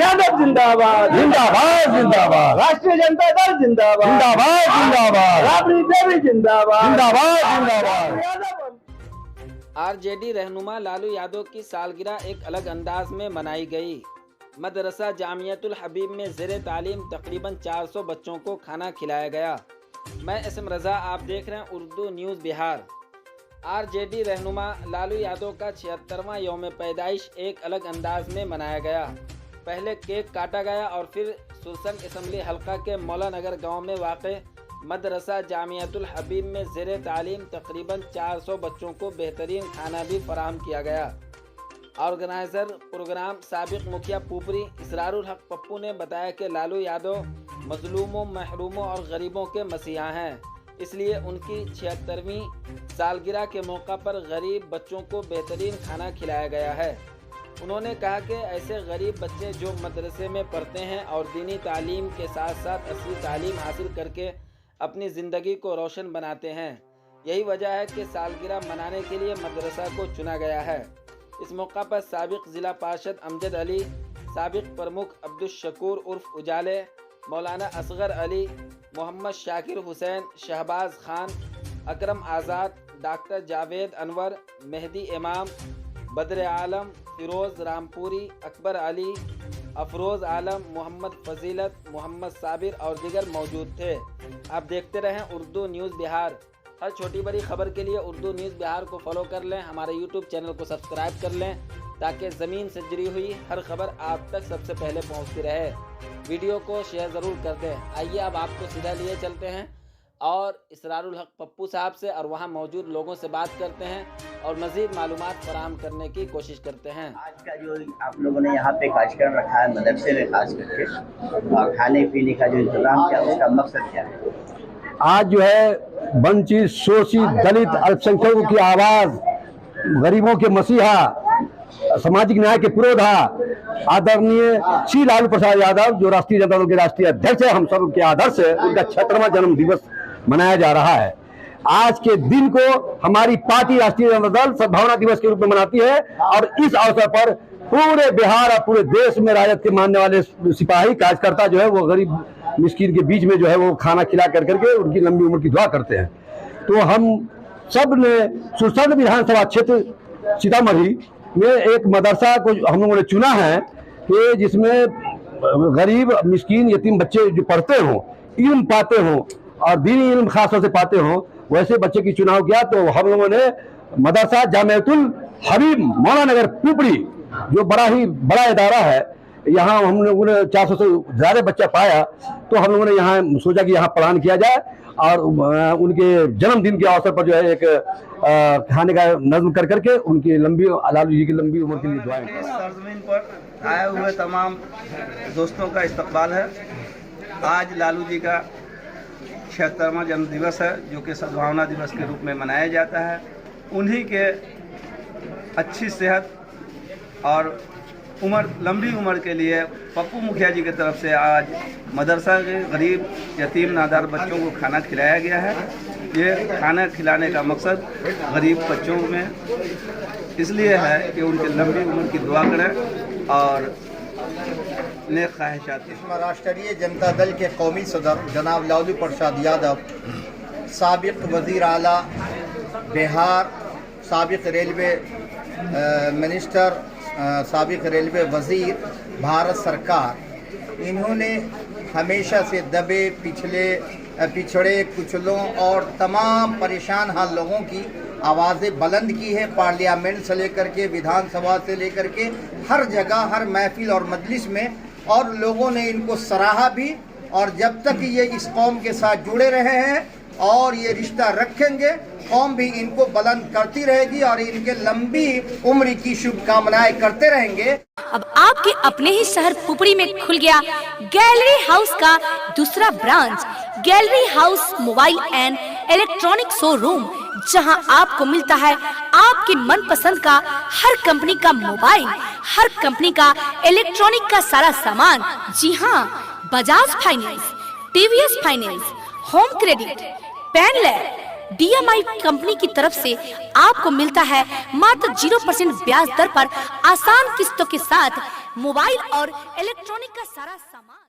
यादव जिंदाबाद, जिंदाबाद जिंदाबाद, राष्ट्रीय जनता दल जिंदाबाद, जिंदाबाद जिंदाबाद, राबड़ी देवी जिंदाबाद, जिंदाबाद जिंदाबाद। आरजेडी रहनुमा लालू यादव की सालगिरह एक अलग अंदाज में मनाई गई। मदरसा जामियतुल हबीब में ज़ेरे तालीम तकरीबन 400 बच्चों को खाना खिलाया गया। मैं इसम रज़ा, आप देख रहे हैं उर्दू न्यूज़ बिहार। आरजेडी रहनुमा लालू यादव का 76वां यौम पैदाइश एक अलग अंदाज में मनाया गया। पहले केक काटा गया और फिर सुल्तान असम्बली हल्का के मौला नगर गाँव में वाक़ मदरसा जामियतुल हबीब में ज़ेरे तालीम तकरीबन 400 बच्चों को बेहतरीन खाना भी फराहम किया गया। ऑर्गेनाइज़र प्रोग्राम साबिक मुखिया पुपरी इसरारुल हक पप्पू ने बताया कि लालू यादव मजलूमों, महरूमों और गरीबों के मसीहा हैं, इसलिए उनकी 76वीं सालगिरह के मौका पर गरीब बच्चों को बेहतरीन खाना खिलाया गया है। उन्होंने कहा कि ऐसे गरीब बच्चे जो मदरसे में पढ़ते हैं और दीनी तालीम के साथ साथ असली तालीम हासिल करके अपनी ज़िंदगी को रोशन बनाते हैं, यही वजह है कि सालगिरह मनाने के लिए मदरसा को चुना गया है। इस मौका पर साबिक ज़िला पार्षद अमजद अली, साबिक प्रमुख अब्दुल शकूर उर्फ उजाले, मौलाना असगर अली, मोहम्मद शाकिर हुसैन, शहबाज खान, अकरम आज़ाद, डॉक्टर जावेद अनवर, मेहदी इमाम, बदर आलम, फिरोज़ रामपुरी, अकबर अली, अफरोज़ आलम, मोहम्मद फजीलत, मोहम्मद साबिर और दीगर मौजूद थे। आप देखते रहें उर्दू न्यूज़ बिहार। हर छोटी बड़ी खबर के लिए उर्दू न्यूज़ बिहार को फॉलो कर लें, हमारे यूट्यूब चैनल को सब्सक्राइब कर लें ताकि ज़मीन से जुड़ी हुई हर खबर आप तक सबसे पहले पहुंचती रहे। वीडियो को शेयर ज़रूर कर दें। आइए अब आपको सीधा लिए चलते हैं और इसरारुल हक पप्पू साहब से और वहां मौजूद लोगों से बात करते हैं और मज़ीद मालूमात फराहम करने की कोशिश करते हैं। आज का जो आप लोगों ने यहाँ पे कार्यक्रम रखा है मदरसे में खास करके, और खाने पीने का जो इंतजाम किया, उसका मकसद क्या है? आज जो है वंचित, शोषित, दलित, अल्पसंख्यकों की आवाज़, गरीबों के मसीहा, सामाजिक न्याय के पुरोधा आदरणीय श्री लालू प्रसाद यादव जो राष्ट्रीय जनता दल के राष्ट्रीय अध्यक्ष है, हम सब के आदर्श है, उनका 76वां जन्म दिवस मनाया जा रहा है। आज के दिन को हमारी पार्टी राष्ट्रीय जनता दल सद्भावना दिवस के रूप में मनाती है और इस अवसर पर पूरे बिहार और पूरे देश में राजद के मानने वाले सिपाही कार्यकर्ता जो है वो गरीब मिस्कीन के बीच में जो है वो खाना खिला कर करके उनकी लंबी उम्र की दुआ करते हैं। तो हम सब ने सुल्तान विधानसभा क्षेत्र सीतामढ़ी में एक मदरसा को हम लोगों ने चुना है कि जिसमें गरीब मिस्कीन यतीम बच्चे जो पढ़ते हों, इल्म पाते हों और दीनी इल्म खास तौर से पाते हों, वैसे बच्चे की चुनाव किया। तो हम लोगों ने मदरसा जामियतुल हबीब मौला नगर पुपरी जो बड़ा ही बड़ा इदारा है, यहाँ हम लोगों ने 400 से ज़्यादा बच्चा पाया, तो हम लोगों ने यहाँ सोचा कि यहाँ प्लान किया जाए और उनके जन्मदिन के अवसर पर जो है एक खाने का नज़्म कर करके उनकी लंबी, लालू जी की लंबी उम्र के लिए दुआएं। सरजमीन पर आए हुए तमाम दोस्तों का इस्तकबाल है। आज लालू जी का 76वां जन्म दिवस है जो कि सद्भावना दिवस के रूप में मनाया जाता है। उन्हीं के अच्छी सेहत और लंबी उम्र के लिए पप्पू मुखिया जी की तरफ से आज मदरसा के गरीब यतीम नादार बच्चों को खाना खिलाया गया है। ये खाना खिलाने का मकसद गरीब बच्चों में इसलिए है कि उनकी लंबी उम्र की दुआ करें और नेक ख्वाहिशात। इसमें राष्ट्रीय जनता दल के कौमी सदर जनाब लालू प्रसाद यादव, साबिक वज़ीर आला बिहार, साबिक रेलवे मिनिस्टर, साबिक रेलवे वज़ीर भारत सरकार, इन्होंने हमेशा से दबे पिछड़े कुचलों और तमाम परेशान हाल लोगों की आवाज़ें बुलंद की है। पार्लियामेंट से लेकर के विधानसभा से लेकर के हर जगह, हर महफिल और मजलिस में, और लोगों ने इनको सराहा भी। और जब तक ये इस कौम के साथ जुड़े रहे हैं और ये रिश्ता रखेंगे, कौम भी इनको बुलंद करती रहेगी और इनके लंबी उम्र की शुभकामनाएं करते रहेंगे। अब आपके अपने ही शहर पुपरी में खुल गया गैलरी हाउस का दूसरा branch, gallery house mobile and electronic showroom, जहां आपको मिलता है आपकी मनपसंद का हर कंपनी का मोबाइल, हर कंपनी का इलेक्ट्रॉनिक का सारा सामान। जी हाँ, Bajaj finance, TVS finance, home credit, पेनलैब, DMI कंपनी की तरफ से आपको मिलता है मात्र 0% ब्याज दर पर आसान किस्तों के साथ मोबाइल और इलेक्ट्रॉनिक का सारा सामान।